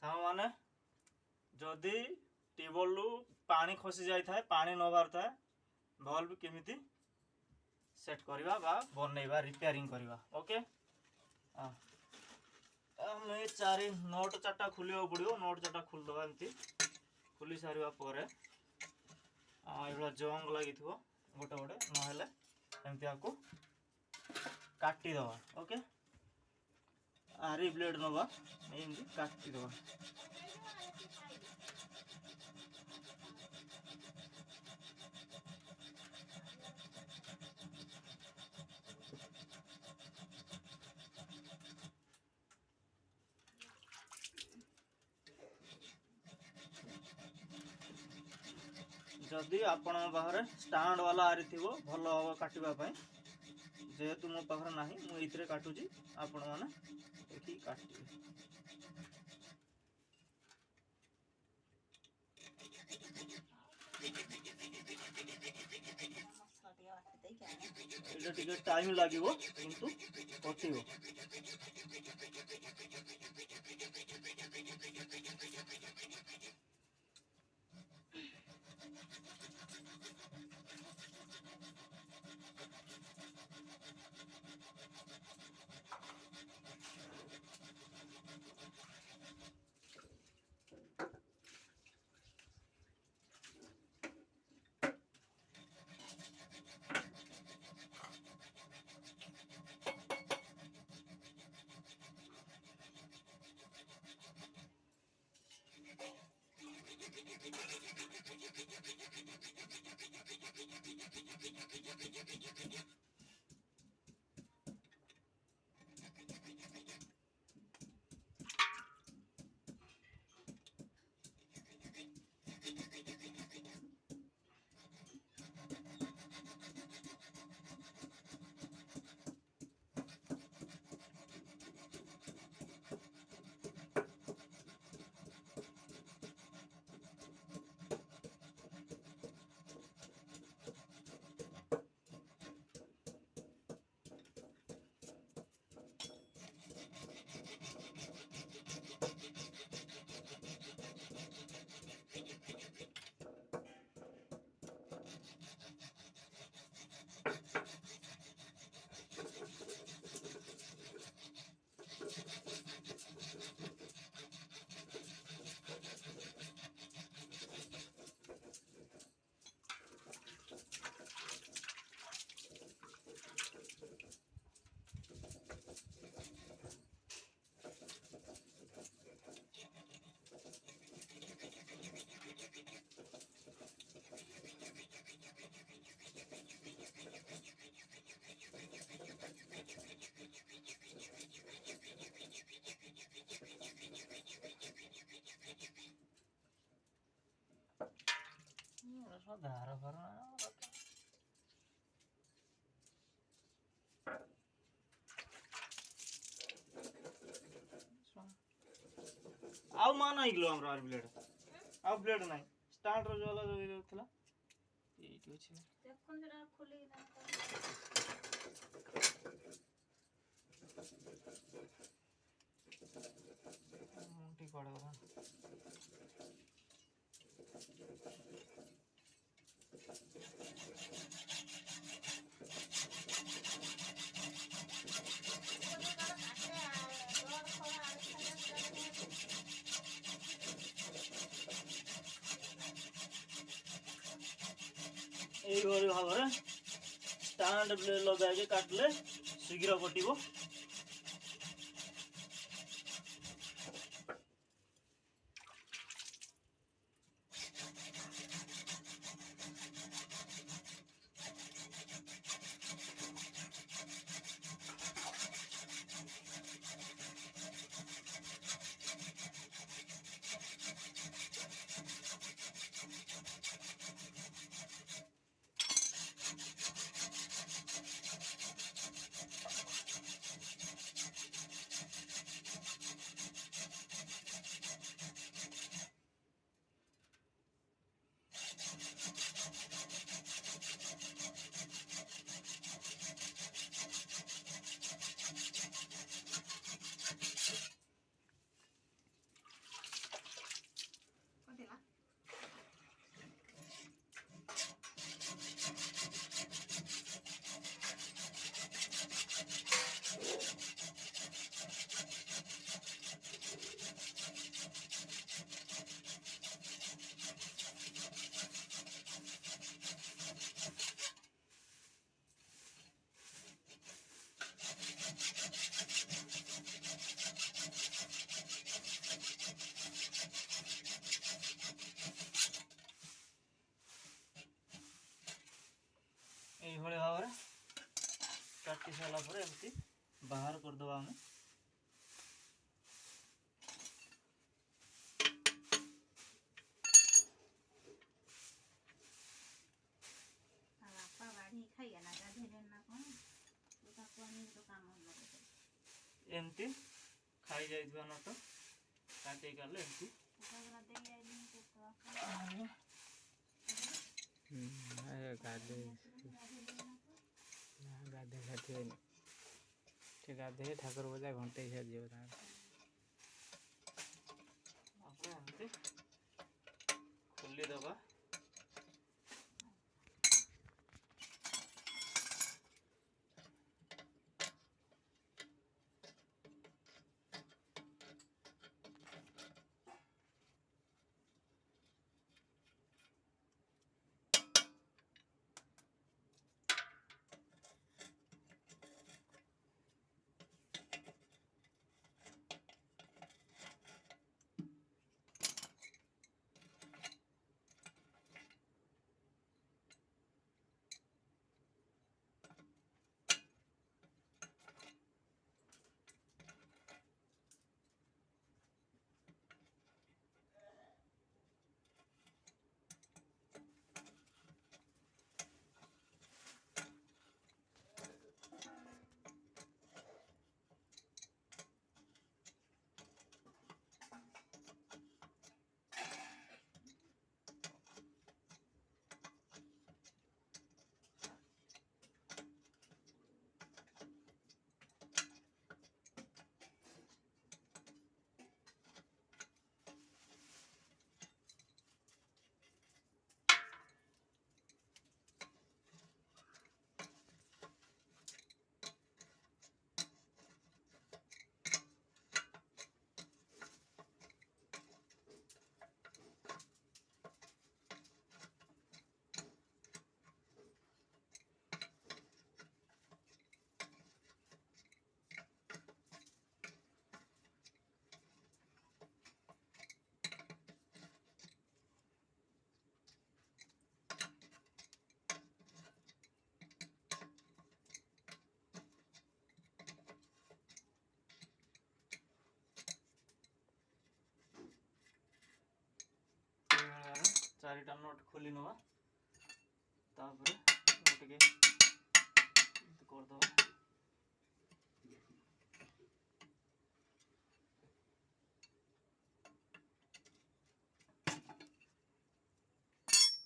माने जदि ट्यूबवेल पानी खसी जाए था पानी नबार था भल्व केमिति सेट करवा बा बनैबा रिपेयरिंग करवा ओके। आम चारि नट चार्टा खोलिया पड़ो नट चार्टा खोलदबा एमती खोली सारा पर ये जंग लगी गोटे गोटे ना एमती आपको काटिदबा ओके। आरी ब्लेड नवा एमती काटिदबा जदि आपण पाखे स्टाण्ड वाला आरी थी भल हम काटापी जेहेतु मो पाखे ना मुझे काटुची आपण मैंने देखिए काटे ये टाइम लगे किंतु कटिव धार फर आउ मान आइलो हमरो आर ब्लेड आउ ब्लेड नाही स्टार्ट रो वाला जो थला एठी अछि देखन जरा खोली ना मुंटी पड़ो यही भाव में स्टाण्ड लगा काटले शीघ्र कटिबो। घंटी सारा पर एमती बाहर करदे आम एमती खाई जाइथिबा नट काटे गले एमती गाधे गाधे खाते गाधे ठाकुर पूजा घंटे सर एमती खोली दबा चारिटा नट खोली नवा तापर गोटे करदबा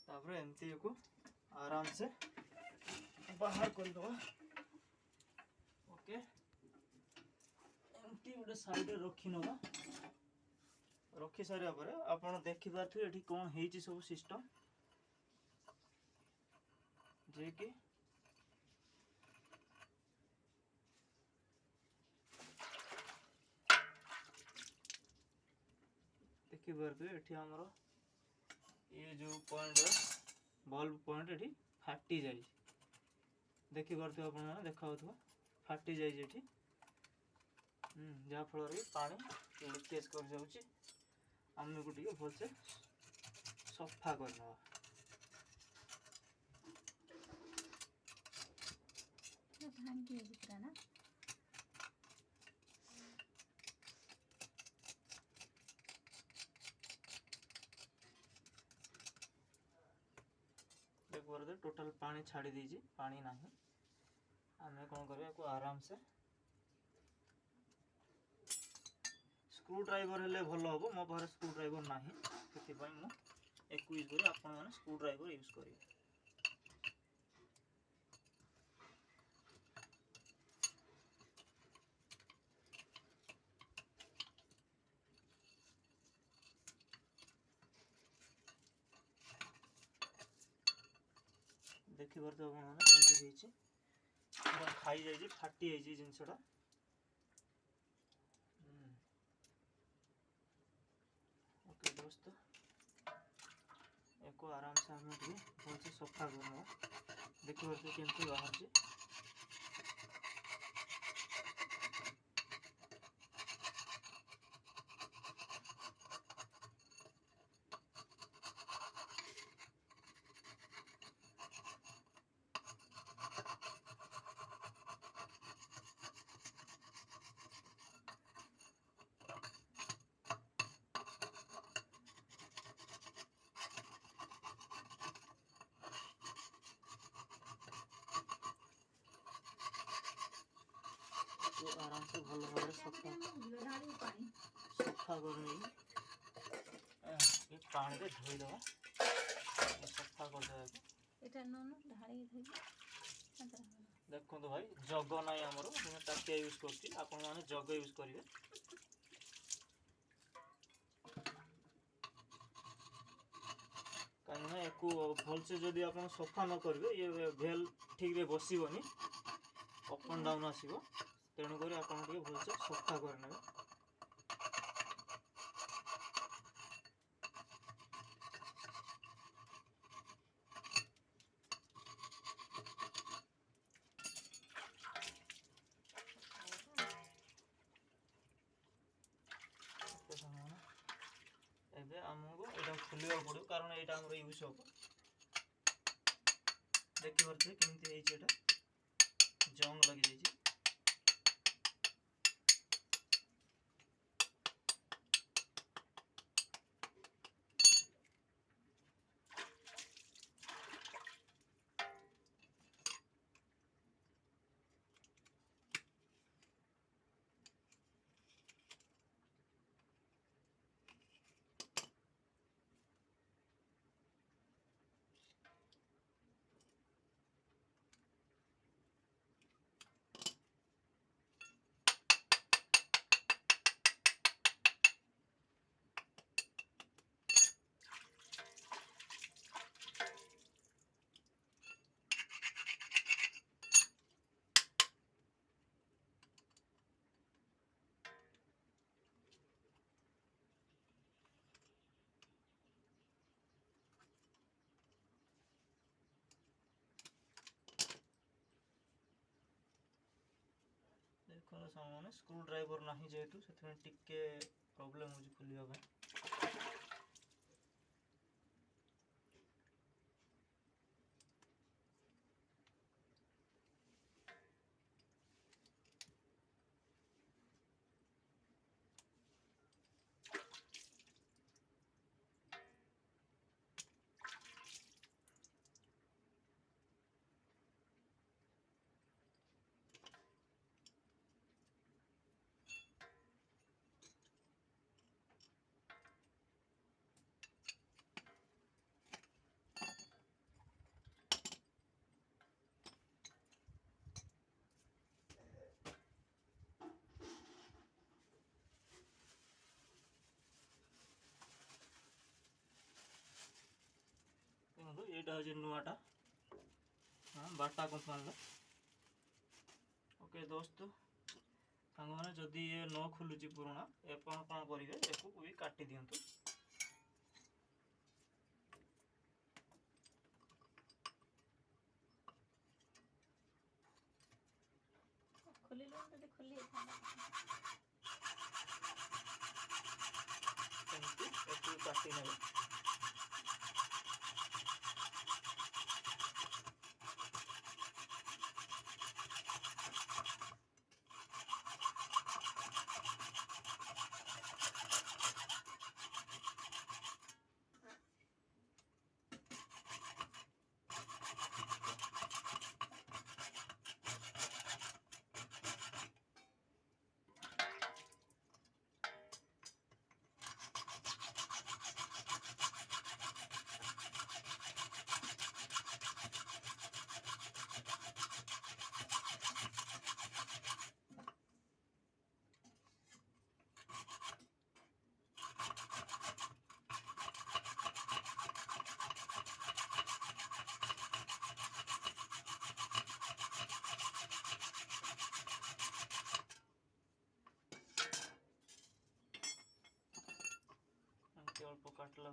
तापर एमती को आराम से बाहर कर दबा ओके एमती गोटे साइड रखी नवा रखी सारा पर आपण देखि पारथु एठी कोन हेची सब सिस्टम जे कि देखि पारथु एठी हमरो ये जो पॉइंट बल्ब पॉइंट एठी फाटी जाई देखि पारथु आपण माने देखाउथु फाटी जाई जेठी जा फल रे पानी लीकेज कर जाउची आमने को टिके भल से सफा करना ना टोटल पानी छाड़ी दीजिए पानी नहीं आमे कौन करिया को आराम से स्क्रू ड्राइवर हेले भलो हबो मो पारे स्क्रू ड्राइवर नाही सेति पई मु एक यूज करी आपण माने स्क्रू ड्राइवर यूज करी देखि परते आपण माने केमति हेछि पूरा खाई जाई छी फाटी जाई छी जिंसडा ओके दोस्तों एको आराम से हम बहुत से सफा करना देखि परते केमति बाहर छी आराम से भल भाव सफा कर पानी रे धोईदे सफा करदे। देखो भाई जग ना आमर टाकिया यूज कर जग यूज करेंगे। कहीं भलसे जदि आप सफा न करेंगे ये भेल ठीक रे बसबनी अप एंड डाउन आसो तेणुक आप भलसे सफा करने। आमको यहाँ खोलिया पड़ो कारण यहाँ आम यूज हम देखिपे केमती जंग लग जाए। देखो सामने स्क्रू ड्राइवर ना जेहेतु से टिके प्रॉब्लम हो खोलिया। यहाँ हूँ नुआटा हाँ बाटा कंपनी। ओके दोस्त सांग मैंने जदि ये न खुलुची पुराना एपन कौन करेंगे एक भी काटी दिंतु। काटी ने अल्प काटला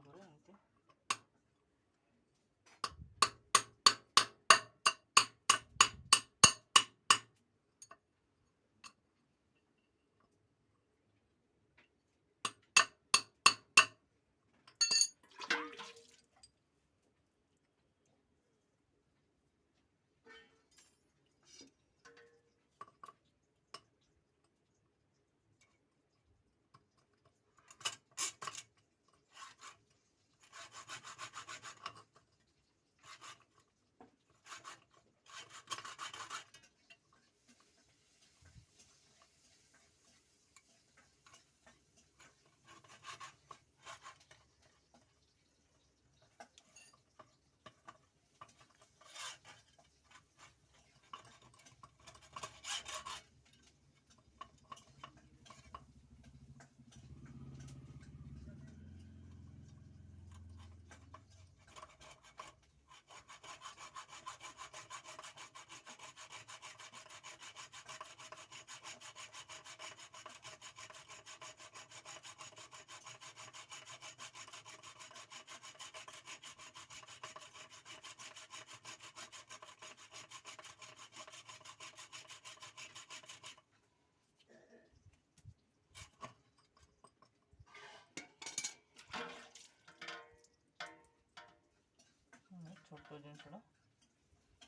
ଛୋଟ ଜିନିଷଟା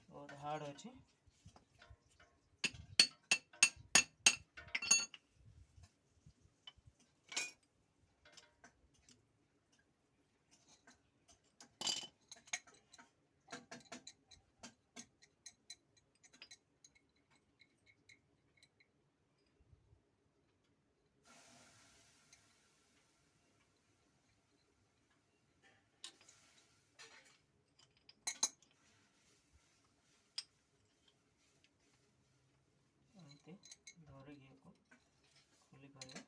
ବହୁତ ହାର୍ଡ଼ ଅଛି। ଏମିତି ଧରିକି ୟାକୁ ଖୋଲି ପାରିବେ।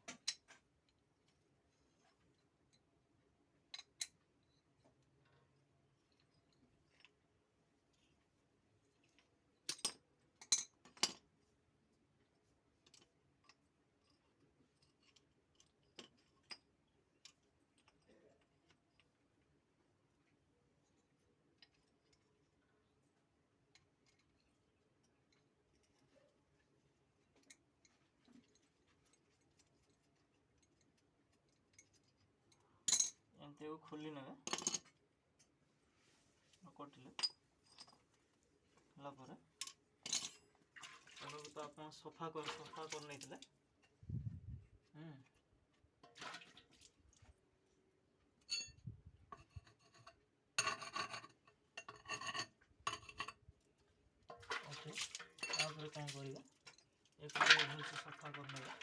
ଏମିତି ଖୋଲି ନେବେ। କଟିଲେ ହେଲା ପରେ ଏଟାକୁ ତ ଆପଣ ସଫା କରି ନେଇଥିଲେ। ଓକେ, ତାପରେ କ'ଣ କରିବା, ଏକୁ ଭଲସେ ସଫା କରିନେବା।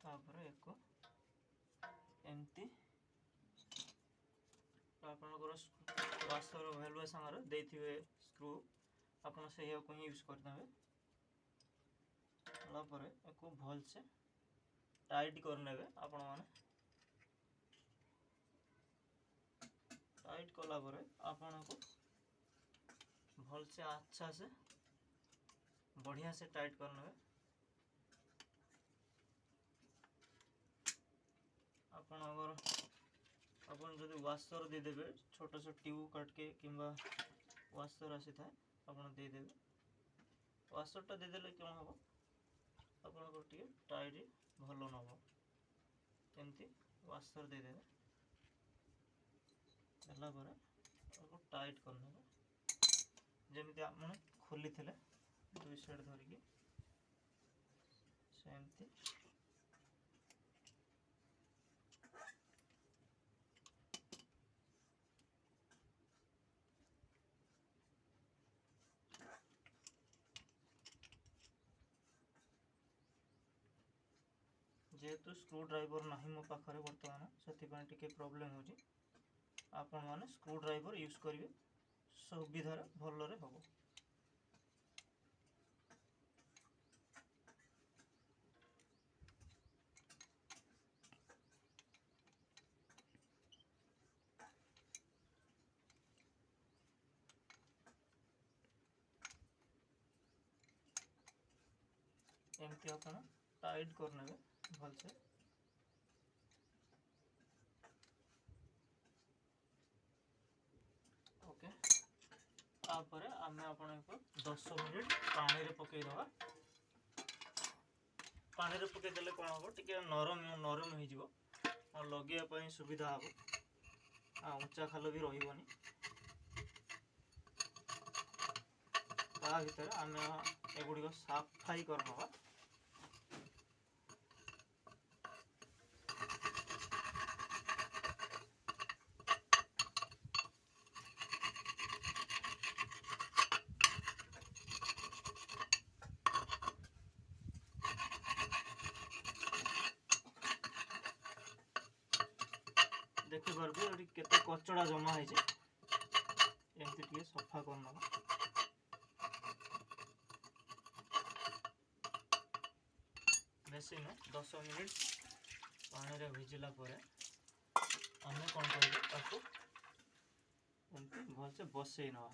ତାପରେ ଏକୁ ଏମିତି ଆପଣଙ୍କର ୱାସର ଭେଲଭେ ସାଙ୍ଗରେ ଦେଇଥିବେ ସ୍କ୍ରୁ, ଆପଣ ସେଇଆକୁ ହିଁ ୟୁଜ୍ କରିନେବେ। ହେଲା ପରେ ଏକୁ ଭଲସେ ଟାଇଟ୍ କରିନେବେ। ଆପଣମାନେ ଟାଇଟ୍ କଲା ପରେ ଆପଣଙ୍କୁ ଭଲସେ ଆଚ୍ଛା ସେ ବଢ଼ିଆ ସେ ଟାଇଟ୍ କରିନେବେ। ଆପଣ ଯଦି ୱାସର ଦେଇଦେବେ, ଛୋଟ ଛୋଟ ଟ୍ୟୁବ୍ କାଟିକେ କିମ୍ବା ୱାସର ଆସିଥାଏ ଆପଣ ଦେଇଦେବେ। ୱାସରଟା ଦେଇଦେଲେ କ'ଣ ହେବ, ଆପଣଙ୍କର ଟିକେ ଟାଇଟ୍ ଭଲ ନେବ। ଏମିତି ୱାସର ଦେଇଦେବେ। ହେଲା ପରେ ତାକୁ ଟାଇଟ୍ କରିନେବେ ଯେମିତି ଆପଣ ଖୋଲିଥିଲେ ଦୁଇ ସାଇଡ଼୍ ଧରିକି ସେମିତି। ଯେହେତୁ ସ୍କ୍ରୁ ଡ୍ରାଇଭର ନାହିଁ ମୋ ପାଖରେ ବର୍ତ୍ତମାନ, ସେଥିପାଇଁ ଟିକେ ପ୍ରୋବ୍ଲେମ୍ ହେଉଛି। ଆପଣମାନେ ସ୍କ୍ରୁ ଡ୍ରାଇଭର ୟୁଜ୍ କରିବେ, ସୁବିଧାରେ ଭଲରେ ହେବ। ଏମିତି ଆପଣ ଟାଇଟ୍ କରିନେବେ ଭଲସେ। ଓକେ, ତାପରେ ଆମେ ଆପଣଙ୍କୁ 10 ମିନିଟ୍ ପାଣିରେ ପକାଇଦେବା। ପାଣିରେ ପକାଇଦେଲେ କ'ଣ ହେବ, ଟିକେ ନରମ ହେଇଯିବ, ଲଗେଇବା ପାଇଁ ସୁବିଧା ହେବ, ଆଉ ଉଞ୍ଚା ଖାଲ ବି ରହିବନି। ତା ଭିତରେ ଆମେ ଏଗୁଡ଼ିକ ସାଫାଇ କରିନେବା। ଦେଖିପାରୁଥିବେ ଏଠି କେତେ କଚଡ଼ା ଜମା ହେଇଛି। ଏମିତି ଟିକେ ସଫା କରିନେବା। ବେଶୀ ନୁହେଁ, 10 ମିନିଟ୍ ପାଣିରେ ଭିଜିଲା ପରେ ଆମେ କ'ଣ କରିବୁ, ତାକୁ ଏମିତି ଭଲସେ ବସେଇ ନେବା।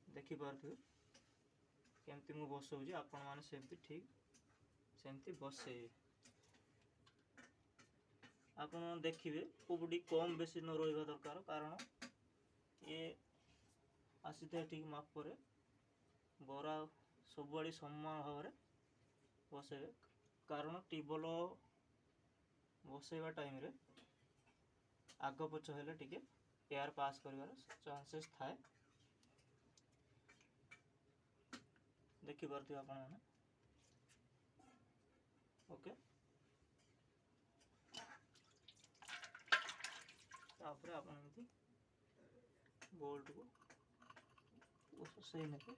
ଦେଖିପାରୁଥିବେ କେମିତି ମୁଁ ବସଉଛି, ଆପଣମାନେ ସେମିତି ଠିକ୍ ସେମିତି ବସେଇବେ। ଆପଣ ଦେଖିବେ କୋଉଠି କମ୍ ବେଶୀ ନ ରହିବା ଦରକାର, କାରଣ ଏ ଆସିଥାଏ ଠିକ୍ ମାପରେ ବରା ସବୁଆଡ଼େ ସମାନ ଭାବରେ ବସେଇବେ, କାରଣ ଟିବଲ ବସେଇବା ଟାଇମରେ ଆଗ ପଛ ହେଲେ ଟିକେ ଏୟାର ପାସ୍ କରିବାର ଚାନ୍ସେସ୍ ଥାଏ। ଦେଖିପାରୁଥିବେ ଆପଣମାନେ। ଓକେ, ତାପରେ ଆପଣ ଏମିତି ବୋଲ୍ଟକୁ ବସେଇ ନେବେ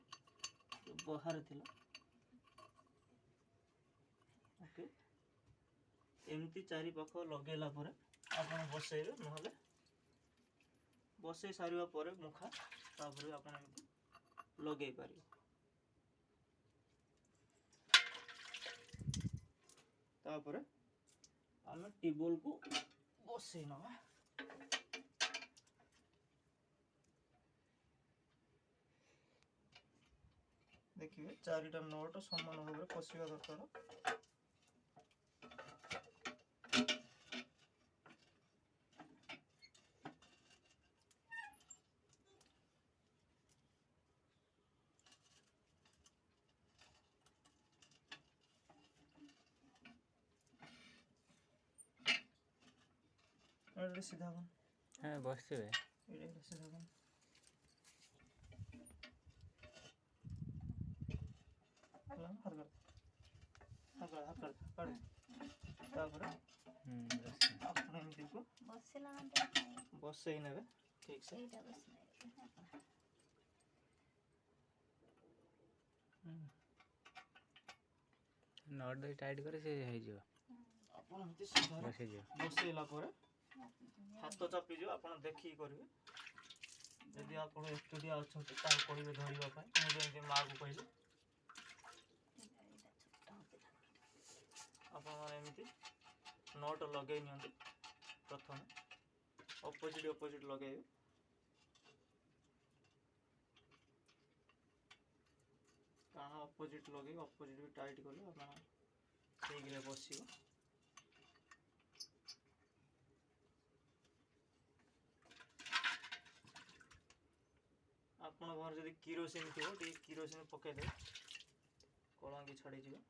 ବାହାରେ ଥିଲା। ଓକେ, ଏମିତି ଚାରି ପାଖ ଲଗେଇଲା ପରେ ଆପଣ ବସେଇବେ, ନହେଲେ ବସେଇ ସାରିବା ପରେ ମୁଖା ତାପରେ ଆପଣ ଏମିତି ଲଗେଇ ପାରିବେ। ତାପରେ ଆମେ ଟିବଲକୁ ବସେଇ ନେବା। ଦେଖିବେ ଚାରିଟା ନଟ ସମାନ ଭାବରେ ପଶିବା ଦରକାର। ଏଇଟା ସିଧା କର। হ্যাঁ বসবে। ଏଇଟା ସିଧା କର। ତାପରେ ଆପଣ ଏମିତିକୁ ବସେଇ ନେବେ ଠିକ୍ ସେ। ନଟ୍ ଦେଇ ଟାଇଟ୍ করে ସେ ହେଇଯିବ, ଆପଣ ଏମିତି ସିଧା ବସିଯିବ। ବସେଇଲା ପରେ ହାତ ଚାପିଯିବ, ଆପଣ ଦେଖିକି କରିବେ। ଯଦି ଆପଣ ଏକୁଟିଆ ଅଛନ୍ତି ତାକୁ କହିବେ ଧରିବା ପାଇଁ, ମୁଁ ଯେମିତି ମାଆକୁ କହିଲି। ଆପଣମାନେ ଏମିତି ନଟ୍ ଲଗେଇ ନିଅନ୍ତି। ପ୍ରଥମେ ଅପୋଜିଟ୍ ଲଗେଇବେ। କାରଣ ଅପୋଜିଟ୍ ଲଗେଇ ଅପୋଜିଟ୍ ବି ଟାଇଟ୍ କଲେ ଆପଣ ଠିକ୍ରେ ବସିବ। ଆପଣ ଘରେ ଯଦି କିରୋସିନ ଥିବ ଟିକେ କିରୋସିନ ପକେଇଦେବେ, କଳଙ୍କି ଛାଡ଼ିଯିବ।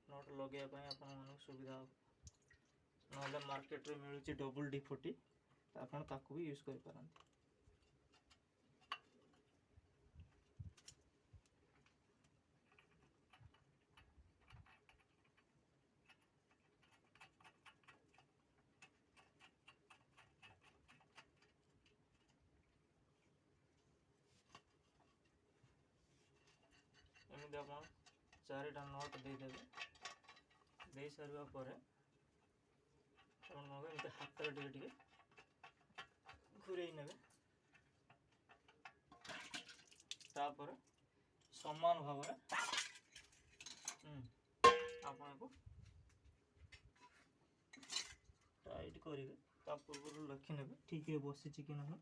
ନଟ୍ ଲଗେଇବା ପାଇଁ ଆପଣମାନଙ୍କୁ ସୁବିଧା ହେବ। ନହେଲେ ମାର୍କେଟରେ ମିଳୁଛି ଡବଲ D40, ଆପଣ ତାକୁ ବି ୟୁଜ୍ କରିପାରନ୍ତି। ଏମିତି ଆପଣ ଚାରିଟା ନଟ୍ ଦେଇଦେବେ। ଦେଇ ସାରିବା ପରେ ଆପଣ ଏମିତି ହାତରେ ଟିକେ ଘୁରେଇ ନେବେ। ତାପରେ ସମାନ ଭାବରେ ଆପଣଙ୍କୁ ଟାଇଟ୍ କରିବେ। ତା ପୂର୍ବରୁ ଦେଖିନେବେ ଠିକ୍ରେ ବସିଛି କି ନାହିଁ।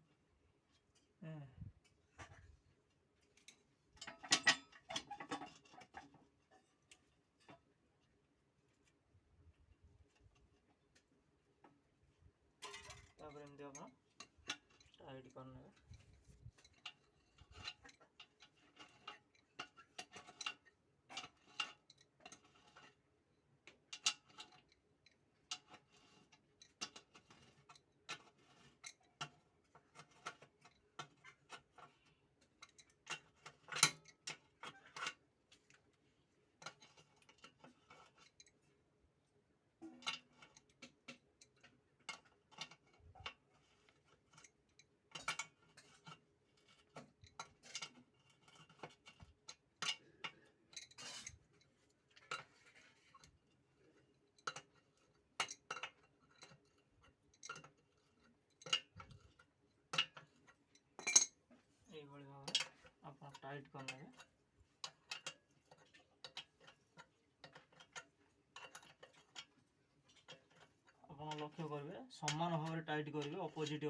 ତାପରେ ଏମିତି ଆପଣ ଟାଇଟ୍ କରିନେବେ। এইଭଳି ଭାବରେ ଆପଣ ଟାଇଟ୍ କରିନେବେ। ଆପଣ ଲକ୍ଷ୍ୟ କରିବେ ସମାନ ଭାବରେ ଟାଇଟ୍ କରିବେ, ଅପୋଜିଟ୍।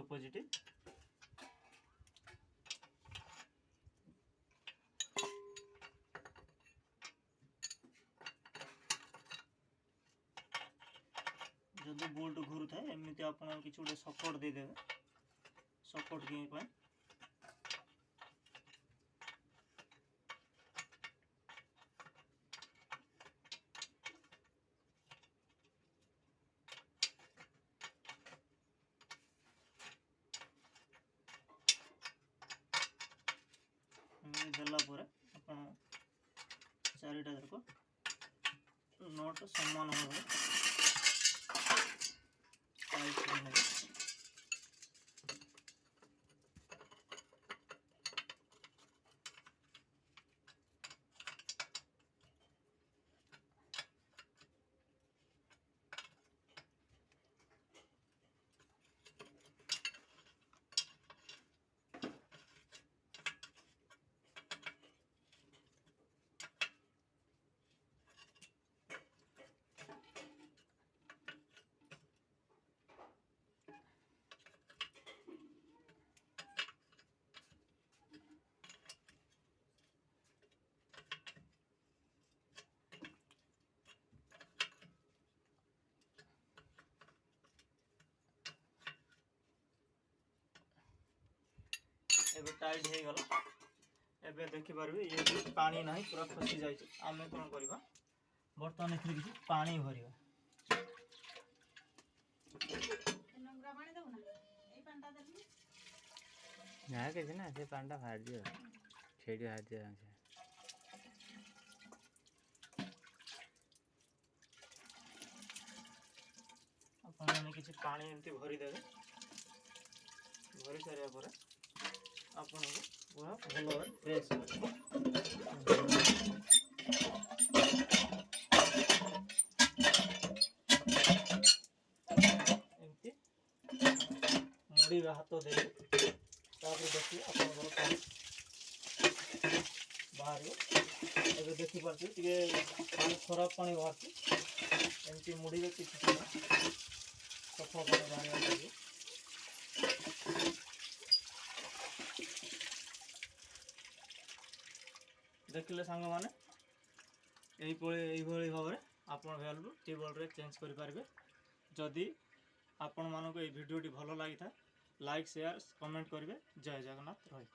बोल्ट घूरू था एमती आप किसी गोटे सपोर्ट देदेवे सपोर्ट गेम पर देला चारिटा जाक नट समान भाव एबे टाइट हो गला एबे देखि परबे ये पानी नाही पूरा फसी जाय छै आमे कोन करबा बर्तन एथि किछि पानी भरिबा नंगरा पानी दउ ना ए पांडा देबी ना किसी ना से पांडा फाड़ दियो छेड़ी हाथ दिया से अपन माने किछि पानी एमती भरि देबे भरि सारिया परे अपन पूरा भलो फ्रेश एमती मुड़ी हाथ दे तापर देखिए अपन पानी बाहर एबे देखि पारछी टिके पानी खराब पानी बाहर एमती मुड़ी रे किछि सफा पानी बाहर आसी देखिले सांग माने यही भाव में आप भैल्यू टेबल रे चेंज कर पारे जदि आपण मानक ये वीडियोटी भल लगी था लाइक शेयर कमेंट करेंगे जय जगन्नाथ रही।